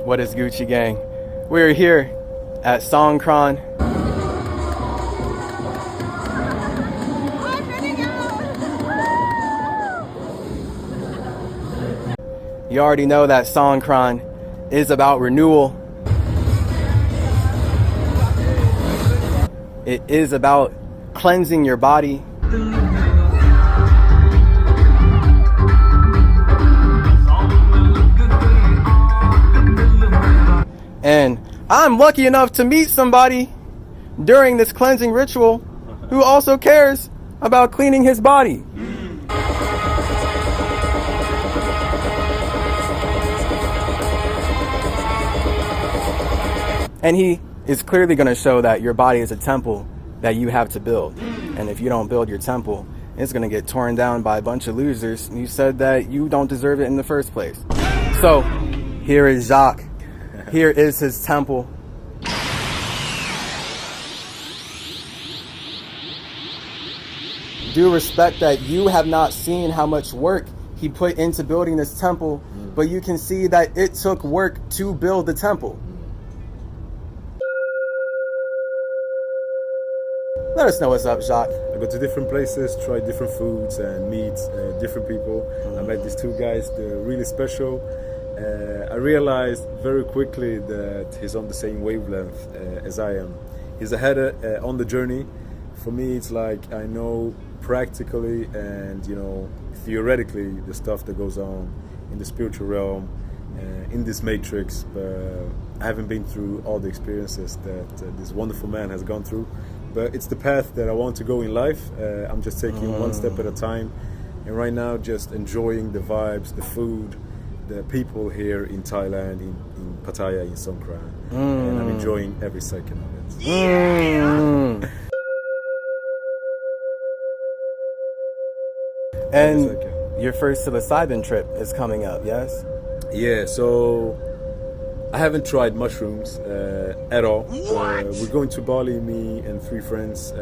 What is Gucci gang? We're here at Songkran. You already know that Songkran is about renewal. It is about cleansing your body. And I'm lucky enough to meet somebody during this cleansing ritual who also cares about cleaning his body. And he is clearly going to show that your body is a temple that you have to build. And if you don't build your temple, it's going to get torn down by a bunch of losers. You said that you don't deserve it in the first place. So here is Jacques. Here is his temple. Do respect that you have not seen how much work he put into building this temple, but you can see that it took work to build the temple. Let us know what's up, Jacques. I go to different places, try different foods and meet different people. I met these two guys, they're really special. I realized very quickly that he's on the same wavelength as I am. He's ahead on the journey. For me, it's like I know practically and theoretically the stuff that goes on in the spiritual realm, in this matrix. But I haven't been through all the experiences that this wonderful man has gone through. But it's the path that I want to go in life. I'm just taking one step at a time. And right now, just enjoying the vibes, the food, the people here in Thailand, in Pattaya, in Songkran. And I'm enjoying every second of it. Yeah. And your first psilocybin trip is coming up, yes? Yeah, so I haven't tried mushrooms at all. We're going to Bali, me and two friends,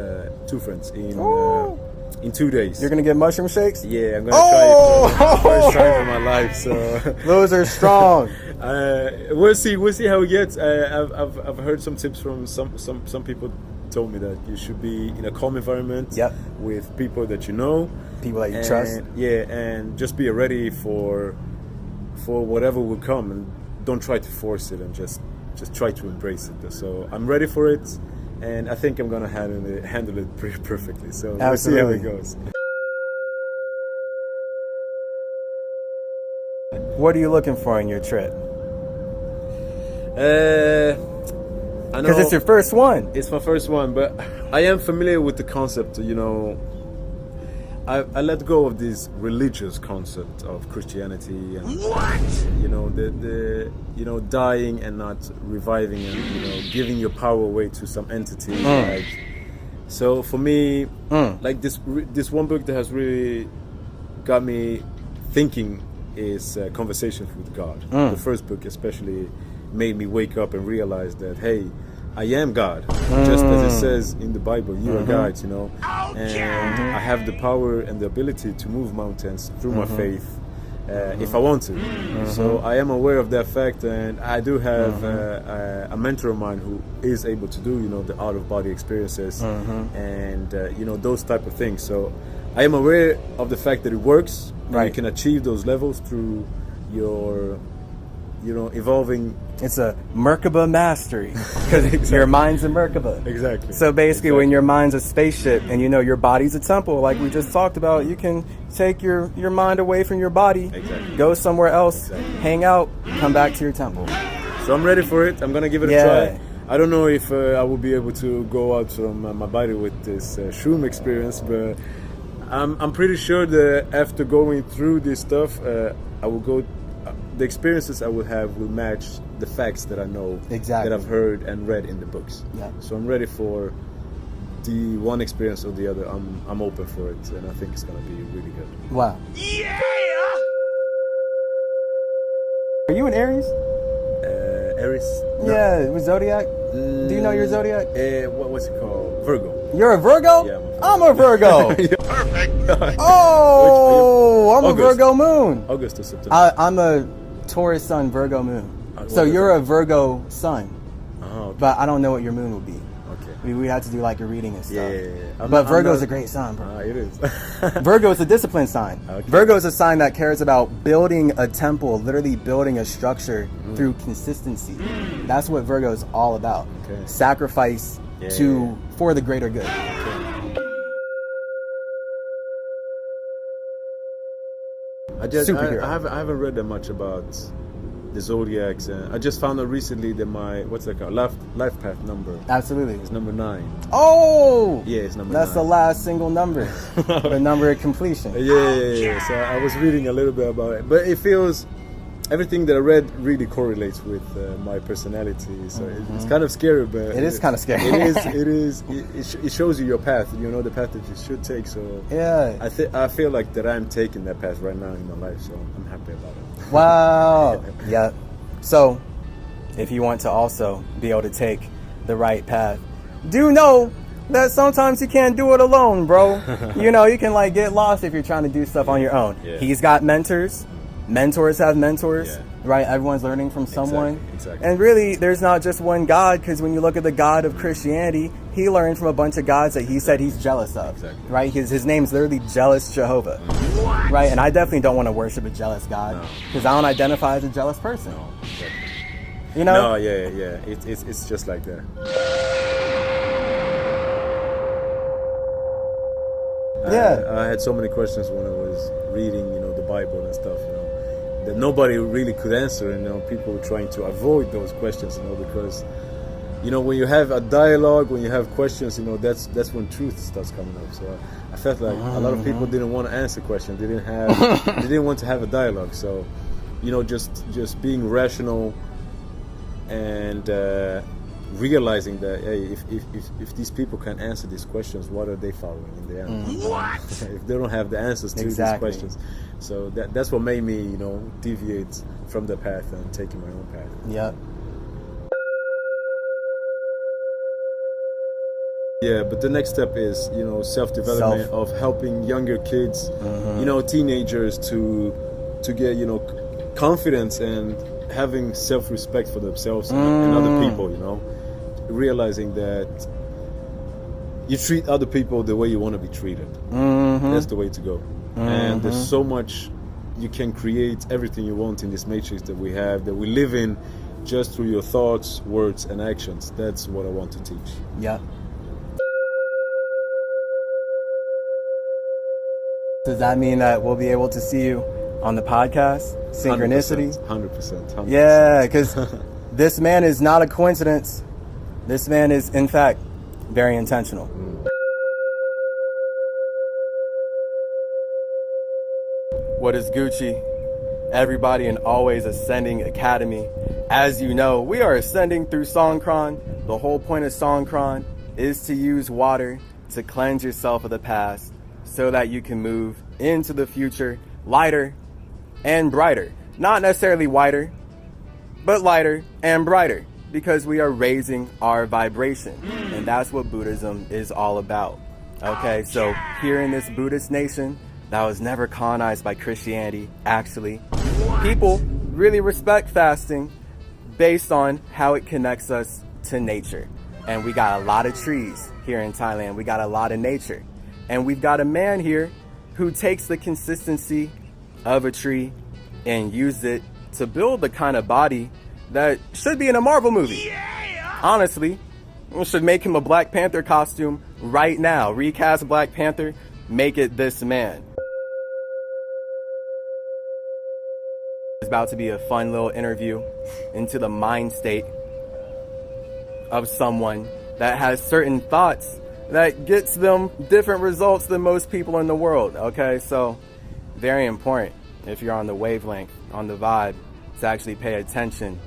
in 2 days. You're gonna get mushroom shakes? Yeah, I'm gonna try it for the first time in my life. So those are strong. We'll see how it gets. I've heard some tips from some people. Told me that you should be in a calm environment. Yep. With people that you know, people that you trust. Yeah, and just be ready for whatever will come, and don't try to force it, and just try to embrace it. So I'm ready for it, and I think I'm gonna handle it pretty perfectly. So we'll see how it goes. What are you looking for in your trip? Because it's your first one. It's my first one, but I am familiar with the concept. I let go of this religious concept of Christianity and the dying and not reviving and giving your power away to some entity. So for me, like this one book that has really got me thinking is Conversations with God. The first book especially made me wake up and realize that, hey, I am God, just as it says in the Bible, you are God, and I have the power and the ability to move mountains through my faith if I want to. So I am aware of that fact, and I do have a mentor of mine who is able to do the out-of-body experiences and those type of things. So I am aware of the fact that it works, and you can achieve those levels through your evolving. It's a Merkaba mastery, because your mind's a Merkaba. Exactly. So basically, when your mind's a spaceship and your body's a temple, like we just talked about, you can take your mind away from your body, go somewhere else, hang out, come back to your temple. So I'm ready for it. I'm gonna give it a try. I don't know if I will be able to go out from my body with this shroom experience, but I'm pretty sure that after going through this stuff, I will go. The experiences I will have will match the facts that I know, that I've heard and read in the books. Yeah. So I'm ready for the one experience or the other. I'm open for it, and I think it's gonna be really good. Wow. Yeah. Are you an Aries? Aries? No. Yeah, with zodiac. Do you know your zodiac? What's it called? Virgo. You're a Virgo? Yeah, I'm a Virgo. Perfect. Oh, I'm a Virgo moon. August or September. I'm a Taurus sun, Virgo moon. So you're a Virgo sun, Oh, okay. but I don't know what your moon will be. Okay. We had to do like a reading and stuff. Yeah. But Virgo's a great sign, bro. It is. Virgo is a disciplined sign. Okay. Virgo is a sign that cares about building a temple, literally building a structure through consistency. That's what Virgo is all about. Okay. Sacrifice for the greater good. I haven't read that much about the zodiacs, and I just found out recently that my life path number Absolutely. is number 9. Oh, Yeah, it's number 9. that's the last single number, the number of completion. Yeah. So I was reading a little bit about it, but it feels everything that I read really correlates with my personality. So it's kind of scary, but it is kind of scary. It shows you your path. You know the path that you should take. So yeah, I feel like that I'm taking that path right now in my life. So I'm happy about it. Wow. Yeah. So, if you want to also be able to take the right path, do know that sometimes you can't do it alone, bro. You know, you can like get lost if you're trying to do stuff on your own. Yeah. He's got mentors. Mentors have mentors, Yeah. right? Everyone's learning from someone. Exactly. And really, there's not just one God, because when you look at the God of Christianity, he learned from a bunch of gods that he said he's jealous of, Exactly. right? His name's literally Jealous Jehovah, right? And I definitely don't want to worship a jealous God, because I don't identify as a jealous person. No, exactly. You know? No, yeah. It's just like that. Yeah. I had so many questions when I was reading, the Bible and stuff, that nobody really could answer, and people trying to avoid those questions, because when you have a dialogue, when you have questions, that's when truth starts coming up. So I felt like a lot of people didn't want to answer questions. They didn't want to have a dialogue. So just being rational and realizing that, hey, if these people can answer these questions, what are they following in the end? What? If they don't have the answers to these questions. So that's what made me, deviate from the path and taking my own path. Yep. Yeah, but the next step is, self-development of helping younger kids, teenagers to get, confidence and having self-respect for themselves and other people, realizing that you treat other people the way you want to be treated. That's the way to go. And there's so much you can create, everything you want in this matrix that we have, that we live in, just through your thoughts, words, and actions. That's what I want to teach. Yep. Does that mean that we'll be able to see you on the podcast? Synchronicity? 100%. Yeah, because this man is not a coincidence. This man is, in fact, very intentional. What is Gucci? Everybody in Always Ascending Academy. As you know, we are ascending through Songkran. The whole point of Songkran is to use water to cleanse yourself of the past so that you can move into the future lighter and brighter. Not necessarily whiter, but lighter and brighter, because we are raising our vibration. And that's what Buddhism is all about. Okay, so here in this Buddhist nation that was never colonized by Christianity, actually, people really respect fasting based on how it connects us to nature. And we got a lot of trees here in Thailand. We got a lot of nature. And we've got a man here who takes the consistency of a tree and uses it to build the kind of body that should be in a Marvel movie. Yeah! Honestly, we should make him a Black Panther costume right now. Recast Black Panther, make it this man. It's about to be a fun little interview into the mind state of someone that has certain thoughts that gets them different results than most people in the world. Okay, so very important if you're on the wavelength, on the vibe, to actually pay attention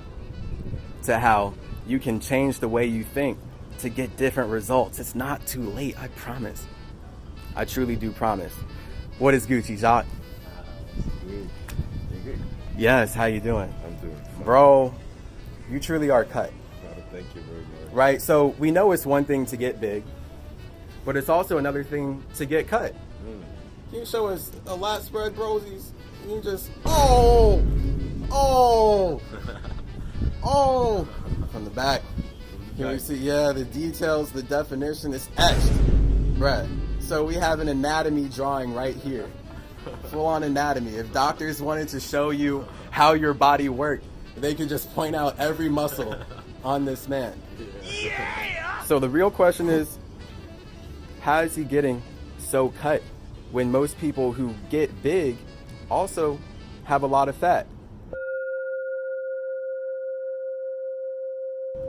to how you can change the way you think to get different results. It's not too late, I promise. I truly do promise. What is Gucci, Jacques? Good. Yes, how you doing? I'm doing fine. Bro, you truly are cut. Thank you very much. Right, so we know it's one thing to get big, but it's also another thing to get cut. Can you show us a lat spread, brosies? You just, oh! Oh, from the back. Here we see, yeah, the details, the definition is etched. Right. So we have an anatomy drawing right here. Full on anatomy. If doctors wanted to show you how your body worked, they could just point out every muscle on this man. Yeah! So the real question is, how is he getting so cut when most people who get big also have a lot of fat?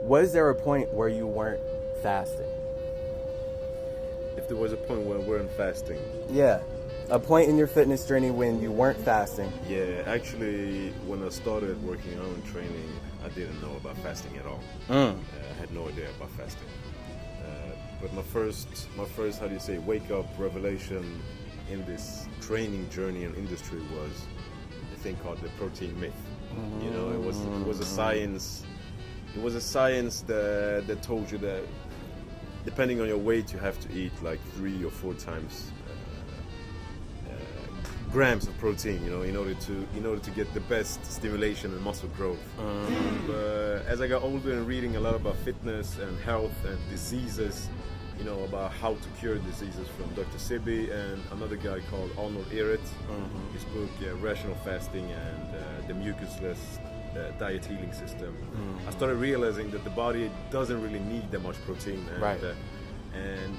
Was there a point where you weren't fasting? If there was a point where we weren't fasting. Yeah. A point in your fitness journey when you weren't fasting. Yeah, actually, when I started working out and training, I didn't know about fasting at all. I had no idea about fasting. But my first, how do you say, wake up revelation in this training journey and industry was a thing called the protein myth. You know, it was a science. It was a science that told you that depending on your weight, you have to eat like 3 or 4 times grams of protein, you know, in order to get the best stimulation and muscle growth. But as I got older and reading a lot about fitness and health and diseases, you know, about how to cure diseases from Dr. Sebi and another guy called Arnold Ehret, his book Rational Fasting and the Mucusless Diet Healing System. I started realizing that the body doesn't really need that much protein, and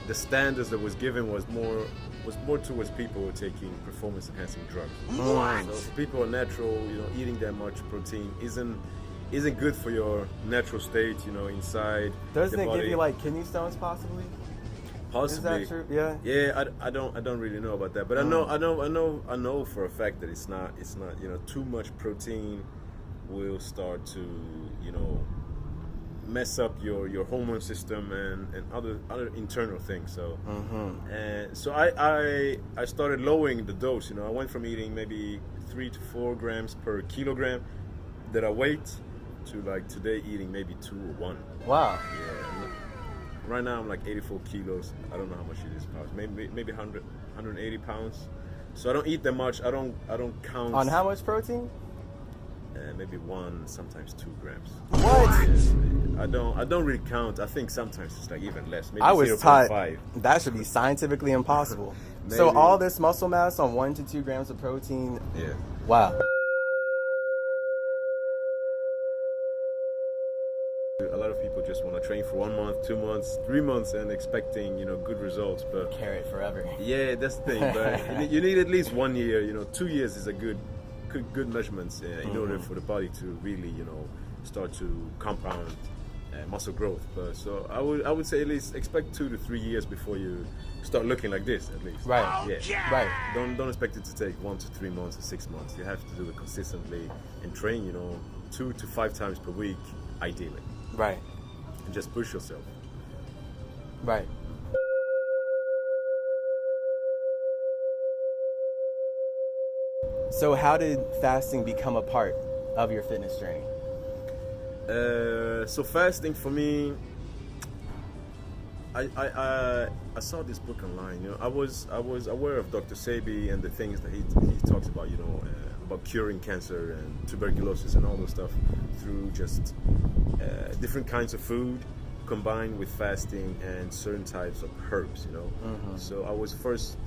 the standards that was given was more towards people who are taking performance enhancing drugs. So for people who are natural, you know, eating that much protein isn't good for your natural state, you know, inside. Doesn't the it body. give you like kidney stones possibly? Possibly. Is that true? Yeah. Yeah, I don't really know about that, but I know for a fact that it's not, you know, too much protein will start to, you know, mess up your hormone system and other internal things. So and so I started lowering the dose. You know, I went from eating maybe 3 to 4 grams per kilogram that I weigh to like today eating maybe 2 or 1. Wow. Yeah. Right now I'm like 84 kilos. I don't know how much it is pounds. Maybe 100, 180 pounds. So I don't eat that much. I don't count. On how much protein? Maybe 1, sometimes 2 grams. What? I don't really count. I think sometimes it's like even less. Maybe I was 0.5. taught that should be scientifically impossible. So Maybe. all this muscle mass on 1 to 2 grams of protein. Yeah. Wow. A lot of people just want to train for 1 month, 2 months, 3 months, and expecting, you know, good results. But Carry it forever. yeah, that's the thing. But you need at least 1 year. You know, 2 years is a good measurements in order for the body to really, you know, start to compound muscle growth. But so I would say at least expect 2 to 3 years before you start looking like this, at least. Right. Yeah. Right. Don't expect it to take 1 to 3 months or 6 months. You have to do it consistently and train, you know, 2 to 5 times per week, ideally. Right. And just push yourself. Right. So how did fasting become a part of your fitness journey? So fasting for me, I saw this book online. You know, I was aware of Dr. Sebi and the things that he talks about. You know, about curing cancer and tuberculosis and all those stuff through just different kinds of food combined with fasting and certain types of herbs. You know, so I was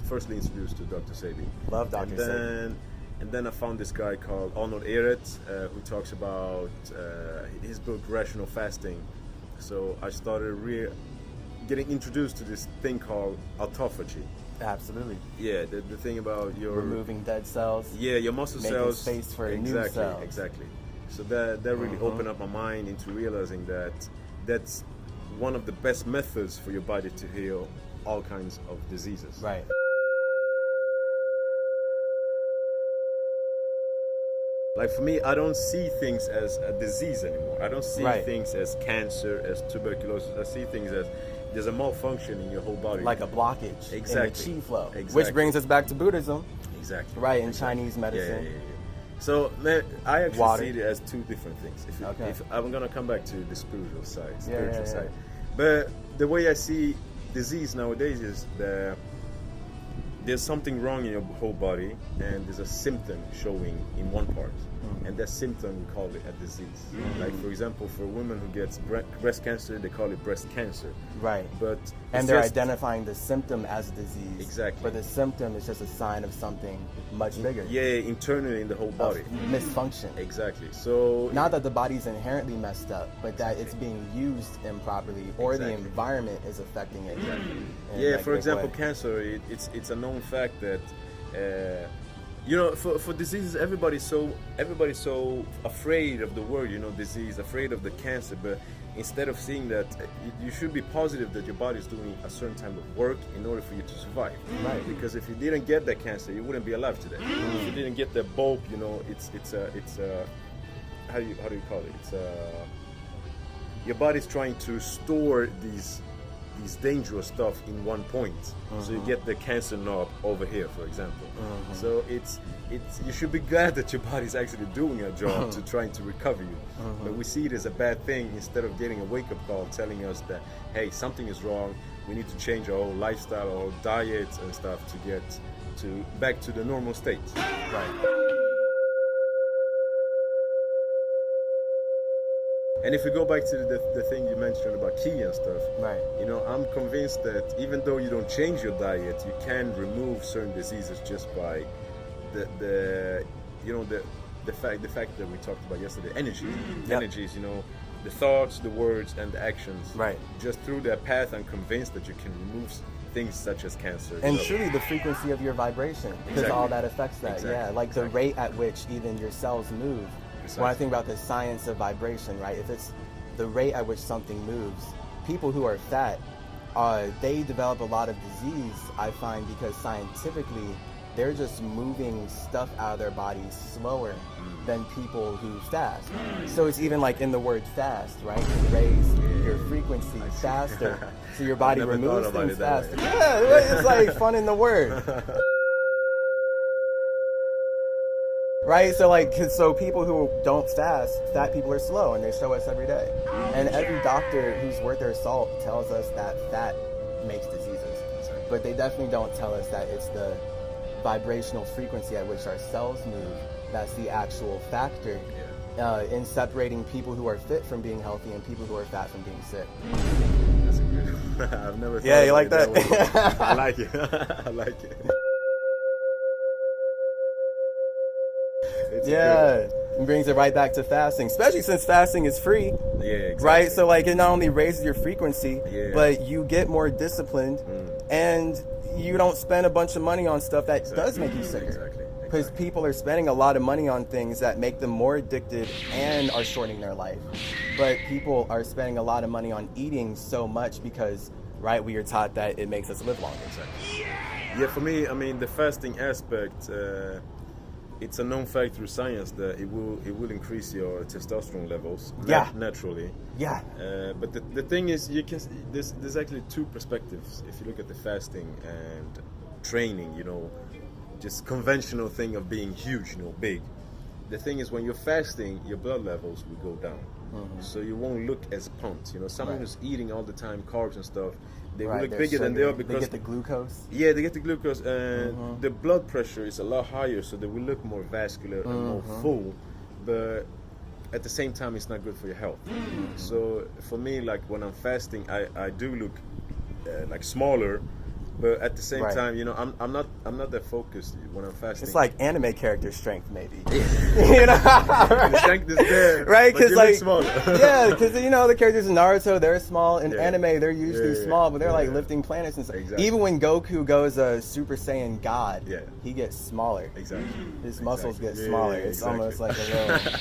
firstly introduced to Dr. Sebi. Love Dr. Sebi. And then I found this guy called Arnold Ehret, who talks about his book Rational Fasting. So I started getting introduced to this thing called autophagy. Absolutely. Yeah, the thing about your removing dead cells. Yeah, your muscle making cells. Space for new cells. Exactly. So that really opened up my mind into realizing that that's one of the best methods for your body to heal all kinds of diseases. Right. Like for me, I don't see things as a disease anymore. I don't see things as cancer, as tuberculosis. I see things as there's a malfunction in your whole body. Like a blockage in the chi flow. Exactly. Which brings us back to Buddhism. Exactly. Right, in Chinese medicine. Yeah. So I actually see it as 2 different things. If I'm going to come back to the spiritual side. But the way I see disease nowadays is the there's something wrong in your whole body, and there's a symptom showing in one part, and that symptom, we call it a disease. Like, for example, for a woman who gets breast cancer, they call it breast cancer. Right. But and they're identifying the symptom as a disease. Exactly. But the symptom is just a sign of something much bigger. Yeah, internally in the whole body. Misfunction. Exactly. So not that the body's inherently messed up, but that it's being used improperly, or the environment is affecting it. Exactly. Yeah, for example, cancer, it's a known fact that for diseases, everybody's so afraid of the word, disease, afraid of the cancer. But instead of seeing that, you should be positive that your body is doing a certain type of work in order for you to survive. Right. Because if you didn't get that cancer, you wouldn't be alive today. If you didn't get that bulb, it's how do you call it? It's your body's trying to store these dangerous stuff in one point. So you get the cancer knob over here, for example. So it's you should be glad that your body's actually doing a job to trying to recover you. But we see it as a bad thing instead of getting a wake-up call telling us that, hey, something is wrong, we need to change our whole lifestyle, our diets and stuff to get back to the normal state. Right. And if we go back to the thing you mentioned about key and stuff, right? I'm convinced that even though you don't change your diet, you can remove certain diseases just by the fact that we talked about yesterday. Energy, energies, the thoughts, the words, and the actions. Right. Just through that path, I'm convinced that you can remove things such as cancer. And truly, the frequency of your vibration, because all that affects that. Exactly. Yeah, like the rate at which even your cells move. When I think about the science of vibration, right? If it's the rate at which something moves, people who are fat, they develop a lot of disease, I find, because scientifically, they're just moving stuff out of their bodies slower than people who fast. So it's even like in the word fast, right? You raise your frequency faster, so your body removes things faster. Yeah, it's like fun in the word. Right, so people who don't fast, fat people are slow, and they show us every day. And every doctor who's worth their salt tells us that fat makes diseases. But they definitely don't tell us that it's the vibrational frequency at which our cells move that's the actual factor in separating people who are fit from being healthy and people who are fat from being sick. That's a good one. I've never thought Yeah, you like that? I like it. I like it. It brings it right back to fasting, especially since fasting is free. Yeah, exactly. Right? So it not only raises your frequency, but you get more disciplined and you don't spend a bunch of money on stuff that does make you sicker. Because people are spending a lot of money on things that make them more addicted and are shortening their life. But people are spending a lot of money on eating so much because, right, we are taught that it makes us live longer. Yeah, for me, I mean, the fasting aspect, it's a known fact through science that it will increase your testosterone levels naturally. Yeah. But the thing is, there's actually two perspectives. If you look at the fasting and training, just conventional thing of being huge, big. The thing is, when you're fasting, your blood levels will go down, so you won't look as pumped. Someone who's eating all the time carbs and stuff, they will look bigger than they are because they get the glucose. Yeah, they get the glucose, and the blood pressure is a lot higher, so they will look more vascular and more full. But at the same time, it's not good for your health. So for me, like when I'm fasting, I do look like smaller. But at the same time, I'm not that focused when I'm fasting. It's like anime character strength, maybe. The strength is there, right? Because smaller. Yeah, because the characters in Naruto, they're small. In anime, they're usually small, but they're like lifting planets and stuff. Exactly. Even when Goku goes a Super Saiyan God, he gets smaller. Exactly. His muscles get smaller. It's almost like a little.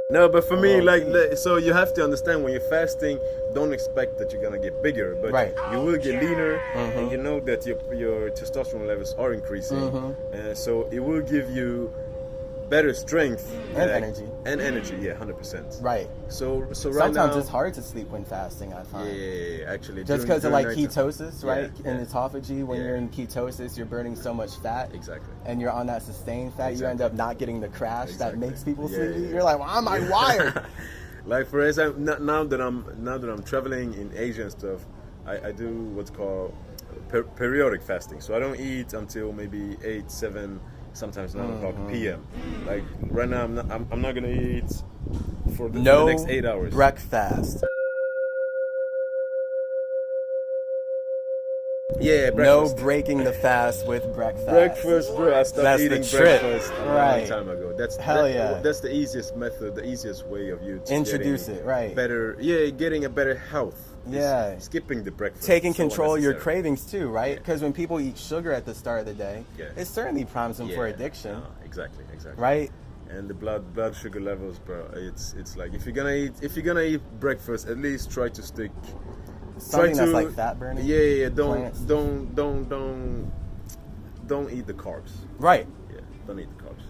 No, but for me, so you have to understand when you're fasting, don't expect that you're gonna get bigger, but you will get leaner, and you know that your testosterone levels are increasing, so it will give you better strength and energy. And energy, 100%. Right. So right sometimes now, it's hard to sleep when fasting, I find. Yeah, actually. Just because of ketosis, right? In autophagy, when you're in ketosis, you're burning so much fat. Exactly. And you're on that sustained fat, you end up not getting the crash that makes people sleepy. You're like, why am I wired? Like for example, now that I'm traveling in Asia and stuff, I do what's called periodic fasting. So I don't eat until maybe 8, 7, sometimes 9 o'clock p.m. Like right now, I'm not gonna eat for the next 8 hours. Breakfast. Yeah, breakfast. No breaking the fast with breakfast. Breakfast, bro. I stopped eating breakfast a long time ago. That's the easiest method, the easiest way of you to introduce it, right? Better, getting a better health. Yeah, skipping the breakfast. Taking control of your cravings too, right? Because when people eat sugar at the start of the day, it certainly primes them for addiction. Exactly. Right. And the blood sugar levels, bro. It's like if you're gonna eat breakfast, at least try to stick. Something that's like fat burning. Yeah. Don't eat the carbs. Right. Yeah. Don't eat the carbs.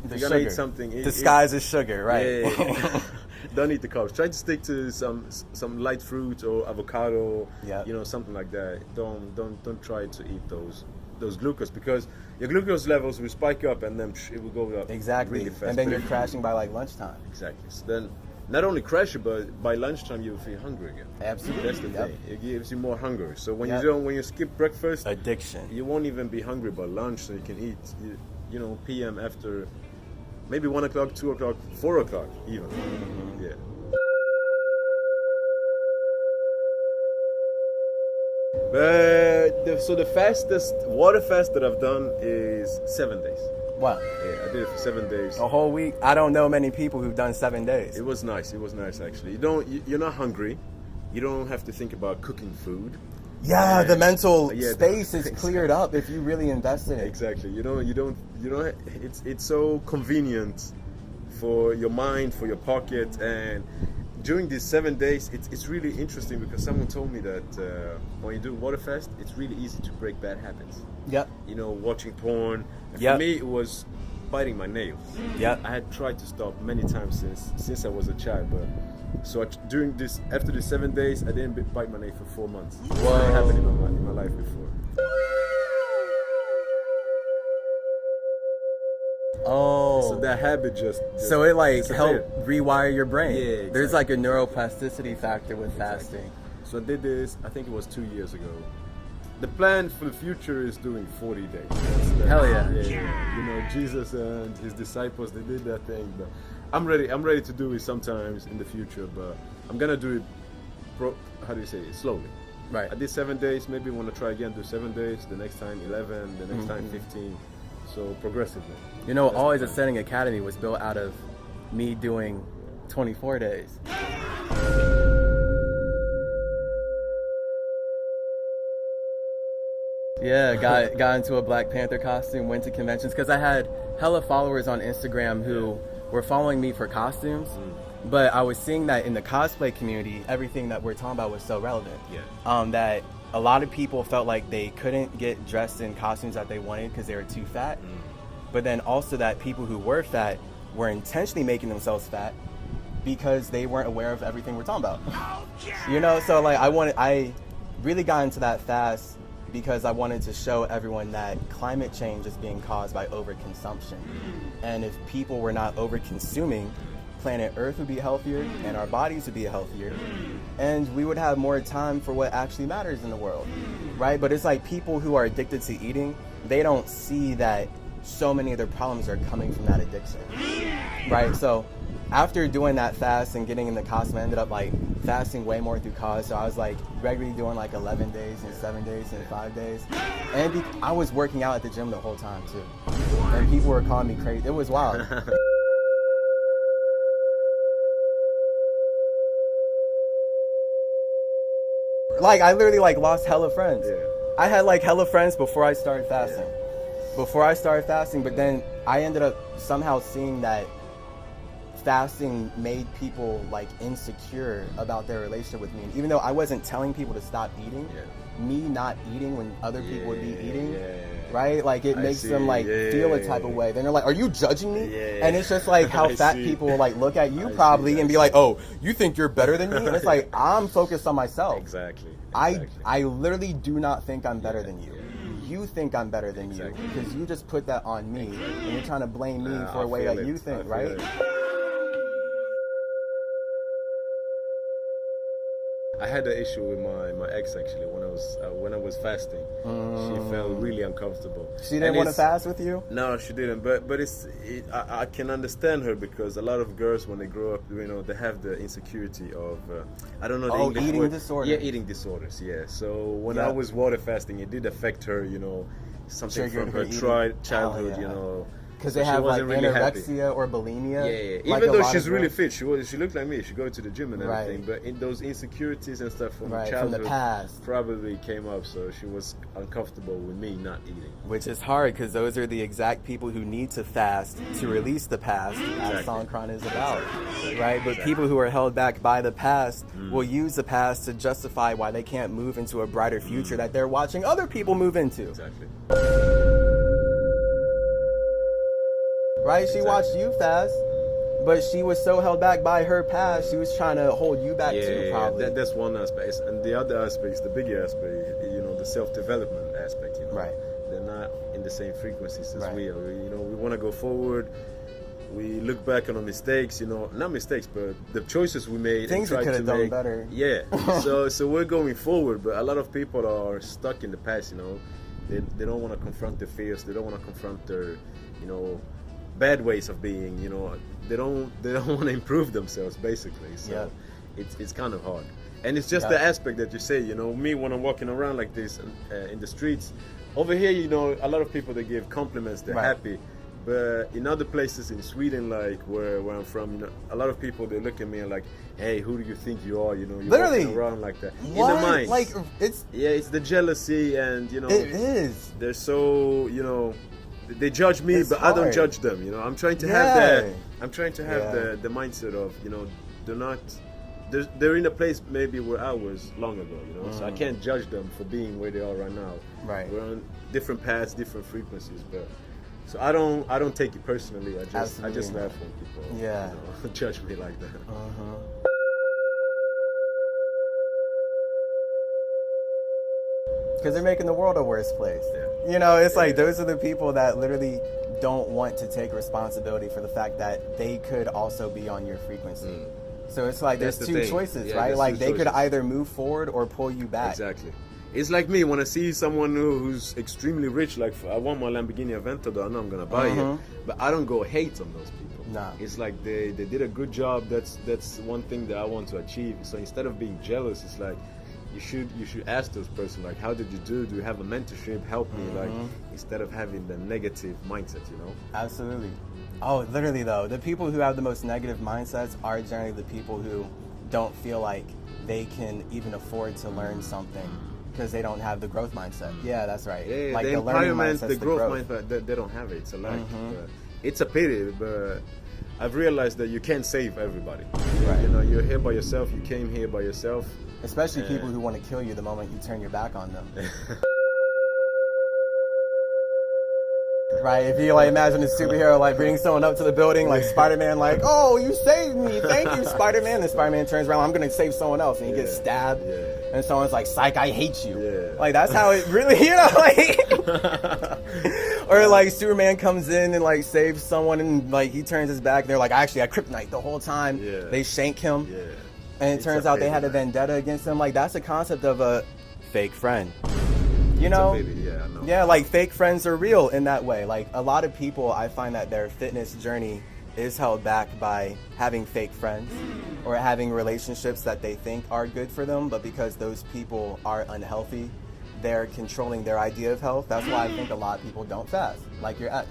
If you're gonna eat something disguised as sugar, right? Yeah. Don't eat the carbs. Try to stick to some light fruit or avocado. Yeah. Something like that. Don't try to eat those glucose, because your glucose levels will spike up and then it will go up exactly really fast. And then you're crashing by like lunchtime. Exactly. So then not only crash it, but by lunchtime you'll feel hungry again. Absolutely. That's the thing. It gives you more hunger. So when you skip breakfast, addiction, you won't even be hungry by lunch, so you can eat PM after maybe 1 o'clock, 2 o'clock, 4 o'clock even. Yeah. But so the fastest water fast that I've done is 7 days. Wow. Yeah, I did it for 7 days. A whole week. I don't know many people who've done 7 days. It was nice. It was nice actually. You're not hungry. You don't have to think about cooking food. Yeah, the mental space is cleared up if you really invest in it. Exactly. You don't. It's so convenient for your mind, for your pocket, and during these 7 days, it's really interesting because someone told me that when you do water fast, it's really easy to break bad habits. Yep. Watching porn. And for me, it was biting my nails. Yep. I had tried to stop many times since I was a child, but so after the 7 days, I didn't bite my nail for 4 months. It's never happened in my life before. Oh. So that habit just so it like helped rewire your brain. Yeah, exactly. There's like a neuroplasticity factor with fasting. So I did this, I think it was 2 years ago. The plan for the future is doing 40 days. Hell yeah. Yeah. Jesus and his disciples, they did that thing. But I'm ready to do it sometimes in the future, but I'm gonna do it slowly. Right. I did 7 days, maybe want to try again, do 7 days, the next time 11, the next time 15. So progressively. Always Ascending Academy was built out of me doing 24 days. Yeah, got into a Black Panther costume, went to conventions, because I had hella followers on Instagram who were following me for costumes, but I was seeing that in the cosplay community, everything that we're talking about was so relevant. Yeah. That a lot of people felt like they couldn't get dressed in costumes that they wanted because they were too fat. But then also that people who were fat were intentionally making themselves fat because they weren't aware of everything we're talking about. So like I really got into that fast because I wanted to show everyone that climate change is being caused by overconsumption. And if people were not over-consuming, planet Earth would be healthier and our bodies would be healthier. And we would have more time for what actually matters in the world, right? But it's like people who are addicted to eating, they don't see that so many of their problems are coming from that addiction, right? So after doing that fast and getting in the costume, I ended up like fasting way more through college. So I was like regularly doing like 11 days and 7 days and 5 days. And I was working out at the gym the whole time too. And people were calling me crazy. It was wild. Like I literally like lost hella friends. Yeah. I had like hella friends before I started fasting. But then I ended up somehow seeing that fasting made people like insecure about their relationship with me. And even though I wasn't telling people to stop eating, me not eating when other people would be eating, right? Like it makes them like feel a type of way. Then they're like, "Are you judging me?" And it's just like how fat people like look at you probably and be like, "Oh, you think you're better than me?" And it's like I'm focused on myself. Exactly. I literally do not think I'm better than you. You think I'm better than you because you just put that on me and you're trying to blame me for a way that you think, right? I had an issue with my ex actually when I was fasting. She felt really uncomfortable. She didn't want to fast with you? No, she didn't. But I can understand her, because a lot of girls when they grow up, they have the insecurity of I don't know the English eating word. disorders. Yeah, eating disorders. Yeah. So when I was water fasting, it did affect her. Something Triggered from her childhood. Because So they she have like wasn't really anorexia or bulimia. Yeah. Like Even though lot she's of really girls. fit, she looked like me. She go to the gym and everything. But in those insecurities and stuff from childhood, from the past, probably came up. So she was uncomfortable with me not eating. Which is hard, because those are the exact people who need to fast to release the past, as Songkran is about, right? But people who are held back by the past will use the past to justify why they can't move into a brighter future that they're watching other people move into. Exactly. Right? She watched you fast, but she was so held back by her past, she was trying to hold you back too, probably. That's one aspect. And the other aspect is the bigger aspect, the self-development aspect, Right. They're not in the same frequencies as Right. we are. We want to go forward. We look back on our mistakes, not mistakes, but the choices we made. Things and we tried could have to done make. better. Yeah. So we're going forward, but a lot of people are stuck in the past, They don't want to confront their fears. They don't want to confront their, bad ways of being. They don't want to improve themselves, basically. So it's kind of hard. And it's just the aspect that you say. Me when I'm walking around like this in the streets, over here, a lot of people, they give compliments. They're happy. But in other places in Sweden, like where I'm from, a lot of people, they look at me and like, hey, who do you think you are? You're Literally walking around like that. What? In the mind, Like it's the jealousy, and it is. they're so they judge me, It's but I don't hard. judge them. I'm trying to have the mindset of they're not. They're in a place maybe where I was long ago, so I can't judge them for being where they are right now. Right. We're on different paths, different frequencies, but so I don't take it personally. I just laugh when people judge me like that. Because they're making the world a worse place. Yeah. It's like those are the people that literally don't want to take responsibility for the fact that they could also be on your frequency. So it's like That's there's the two thing. choices, Yeah, right? there's Like two they could choices. either move forward or pull you back. Exactly. It's like me when I see someone who's extremely rich. Like I want my Lamborghini Aventador, I know I'm gonna buy it, but I don't go hate on those people. Nah. It's like they did a good job. That's one thing that I want to achieve. So instead of being jealous, it's like you should ask those person, like, how did you do? Do you have a mentorship? Help me, like, instead of having the negative mindset, Absolutely. Oh, literally though, the people who have the most negative mindsets are generally the people who don't feel like they can even afford to learn something because they don't have the growth mindset. Yeah, that's right. Yeah, like the learning empowerment, mindset's the growth mindset, they don't have it. It's a lack. It's a pity, but I've realized that you can't save everybody. Right. You're here by yourself. You came here by yourself. Especially people who want to kill you the moment you turn your back on them. Right, if you like imagine a superhero like bringing someone up to the building like Spider-Man, like, oh, you saved me, thank you, Spider-Man. And Spider-Man turns around, I'm gonna save someone else, and he gets stabbed. And someone's like, psych, I hate you. Like that's how it really, like or like Superman comes in and like saves someone and like he turns his back and they're like, actually I kryptonite the whole time. They shank him. And it turns out they had a vendetta against him. Like that's the concept of a fake friend. I know. Yeah, like fake friends are real in that way. Like a lot of people, I find that their fitness journey is held back by having fake friends or having relationships that they think are good for them, but because those people are unhealthy, they're controlling their idea of health. That's why I think a lot of people don't fast, like your ex.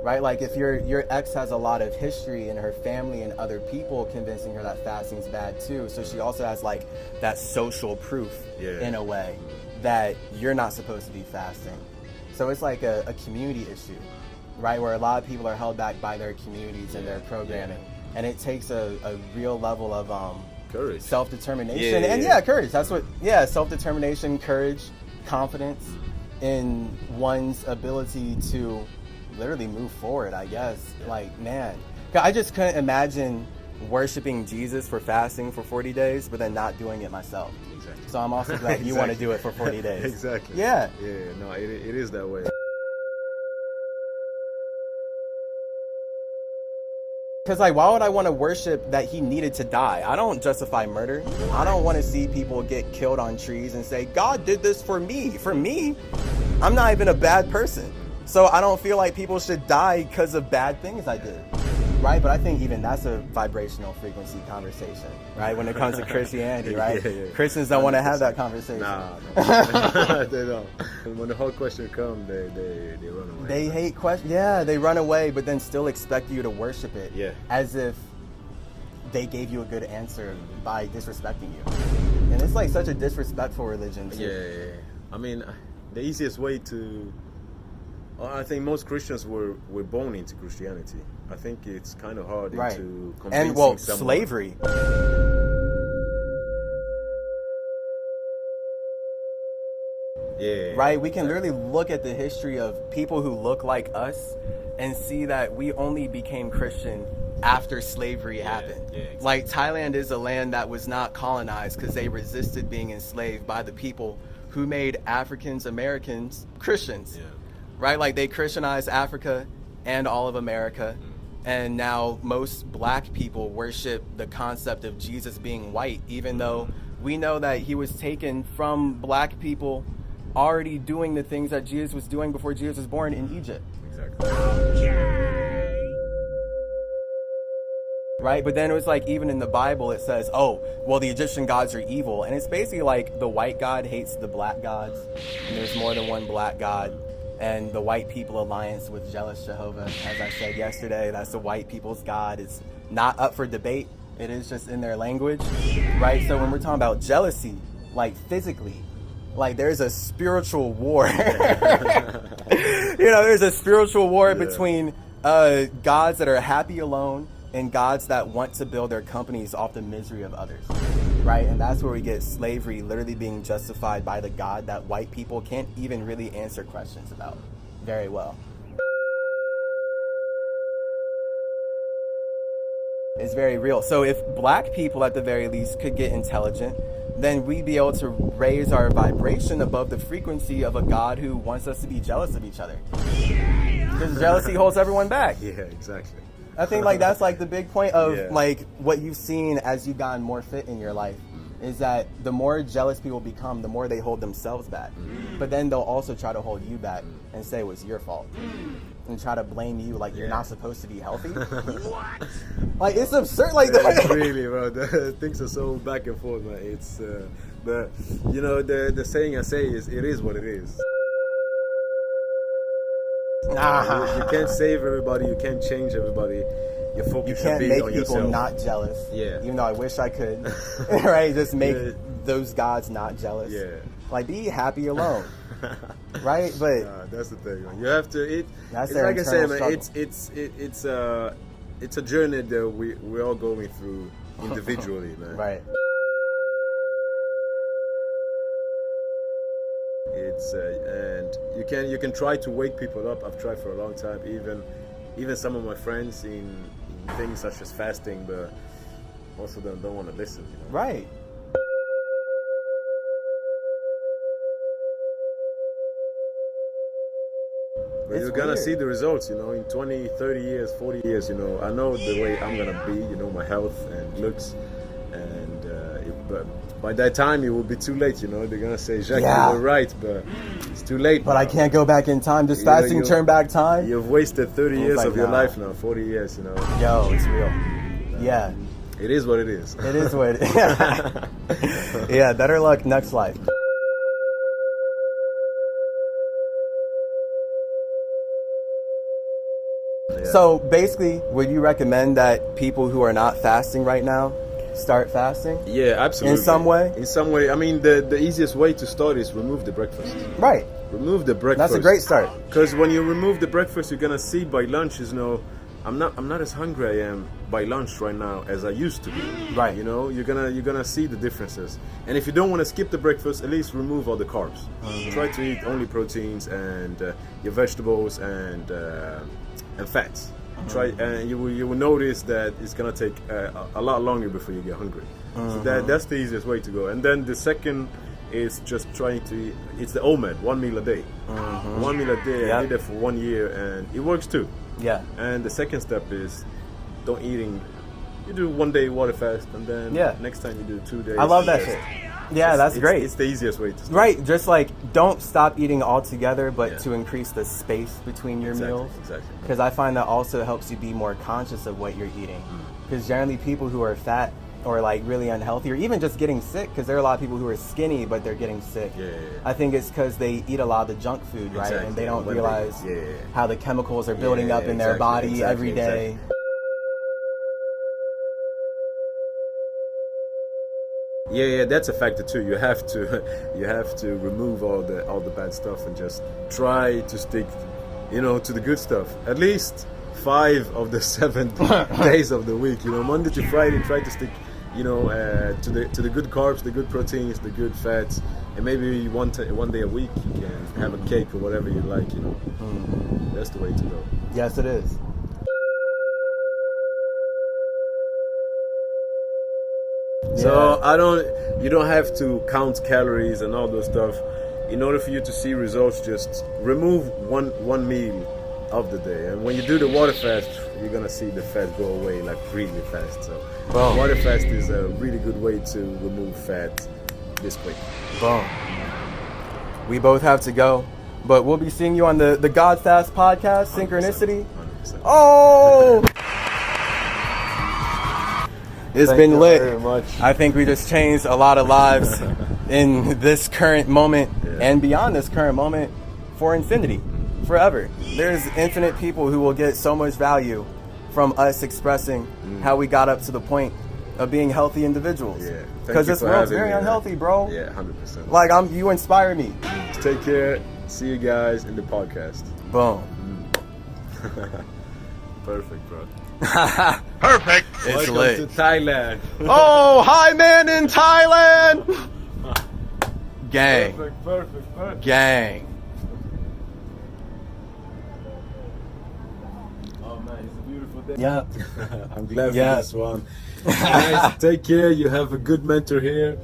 Right, like if your ex has a lot of history in her family and other people convincing her that fasting's bad too, so she also has like that social proof in a way that you're not supposed to be fasting. So it's like a community issue, right, where a lot of people are held back by their communities and their programming, and it takes a real level of courage, self-determination, and courage. That's what self-determination, courage, confidence in one's ability to literally move forward, I guess. Like, man, I just couldn't imagine worshiping Jesus for fasting for 40 days, but then not doing it myself. Exactly. So I'm also glad you want to do it for 40 days. Exactly. Yeah. Yeah, no, it is that way. Because, like, why would I want to worship that he needed to die? I don't justify murder. I don't want to see people get killed on trees and say, God did this for me. For me, I'm not even a bad person. So I don't feel like people should die because of bad things I did. Right? But I think even that's a vibrational frequency conversation, right? When it comes to Christianity, right? Yeah. Christians don't want to have that conversation. Nah, they don't. And when the whole question comes, they run away. They hate questions. Yeah, they run away, but then still expect you to worship it. Yeah. As if they gave you a good answer by disrespecting you. And it's like such a disrespectful religion too. Yeah. I mean, the easiest way to... I think most Christians were born into Christianity. I think it's kind of hard into convincing someone. Slavery. Yeah. Right? We can literally look at the history of people who look like us and see that we only became Christian after slavery happened. Yeah, exactly. Like, Thailand is a land that was not colonized because they resisted being enslaved by the people who made Africans Americans Christians. Yeah. Right? Like, they Christianized Africa and all of America. And now most black people worship the concept of Jesus being white, even though we know that he was taken from black people already doing the things that Jesus was doing before Jesus was born in Egypt. Exactly. Right? But then it was like, even in the Bible, it says, oh, well, the Egyptian gods are evil. And it's basically like the white God hates the black gods. And there's more than one black God. And the white people alliance with jealous Jehovah, as I said yesterday, that's the white people's God. It's not up for debate. It is just in their language, right? So when we're talking about jealousy, like physically, like there's a spiritual war. There's a spiritual war between gods that are happy alone and gods that want to build their companies off the misery of others. Right, and that's where we get slavery literally being justified by the God that white people can't even really answer questions about very well. It's very real. So if black people at the very least could get intelligent, then we'd be able to raise our vibration above the frequency of a God who wants us to be jealous of each other. Because jealousy holds everyone back. Yeah, exactly. I think like that's like the big point of like what you've seen as you've gotten more fit in your life is that the more jealous people become, the more they hold themselves back. But then they'll also try to hold you back and say it was your fault and try to blame you like you're not supposed to be healthy. What? Like it's absurd. Like that. Really, bro. The things are so back and forth, man. It's the saying I say is it is what it is. You can't save everybody. You can't change everybody. Your focus should be on yourself. You can't make people not jealous. Yeah. Even though I wish I could. Right? Just make those gods not jealous. Yeah. Like, be happy alone. Right? But that's the thing. Man. You have to. It's like I said, man. It's a journey that we're all going through individually, man. Right. It's and you can try to wake people up. I've tried for a long time, even some of my friends in things such as fasting, but most of them don't want to listen. You know? Right. But you're gonna see the results, in 20, 30 years, 40 years, I know the way I'm gonna be, my health and looks, and but by that time it will be too late, they're gonna say, Jacques, you were right, but it's too late. But I can't go back in time. Does fasting turn back time? You've wasted 30 years of your life now, 40 years, Yo, it's real. Yeah. It is what it is. It is what it is. Yeah, better luck next life. Yeah. So basically, would you recommend that people who are not fasting right now start fasting? Yeah, absolutely. In some way? In some way. I mean, the easiest way to start is remove the breakfast. Right. Remove the breakfast. That's a great start. Because when you remove the breakfast, you're gonna see by lunch, I'm not as hungry I am by lunch right now as I used to be. Right. You're gonna see the differences. And if you don't want to skip the breakfast, at least remove all the carbs. Try to eat only proteins and your vegetables and fats. Try, and you will notice that it's gonna take a lot longer before you get hungry. So that's the easiest way to go. And then the second is just trying to eat. It's the OMAD, 1 meal a day. 1 meal a day. I did it for 1 year, and it works too. Yeah. And the second step is don't eating. You do 1 day water fast, and then next time you do 2 days. I love that shit. Yeah, that's great. It's the easiest way to start. Right, just like don't stop eating altogether, but to increase the space between your meals. Exactly. Because I find that also helps you be more conscious of what you're eating. Because generally people who are fat or like really unhealthy or even just getting sick, because there are a lot of people who are skinny but they're getting sick. I think it's because they eat a lot of the junk food, right? Exactly. And they don't realize how the chemicals are building up in their body every day. Yeah, that's a factor too. You have to remove all the bad stuff and just try to stick, to the good stuff. At least 5 of the 7 days of the week. Monday to Friday, try to stick, to the good carbs, the good proteins, the good fats, and maybe one day a week you can have a cake or whatever you like. That's the way to go. Yes, it is. So you don't have to count calories and all those stuff. In order for you to see results, just remove one meal of the day. And when you do the water fast, you're gonna see the fat go away like really fast. So water fast is a really good way to remove fat this quick. Boom. We both have to go, but we'll be seeing you on the God Fast podcast, 100%, Synchronicity. 100%. Oh! It's been lit. Very much. I think we just changed a lot of lives in this current moment and beyond this current moment for infinity, forever. There's infinite people who will get so much value from us expressing how we got up to the point of being healthy individuals. Yeah. Because this world's very unhealthy, bro. Yeah, 100%. Like you inspire me. Take care. See you guys in the podcast. Boom. Perfect, bro. Perfect. It's Welcome lit. to Thailand. Oh, hi man in Thailand. Gang. Perfect. Gang. Oh man, it's a beautiful day. Yeah. I'm glad for this one. Guys, take care. You have a good mentor here.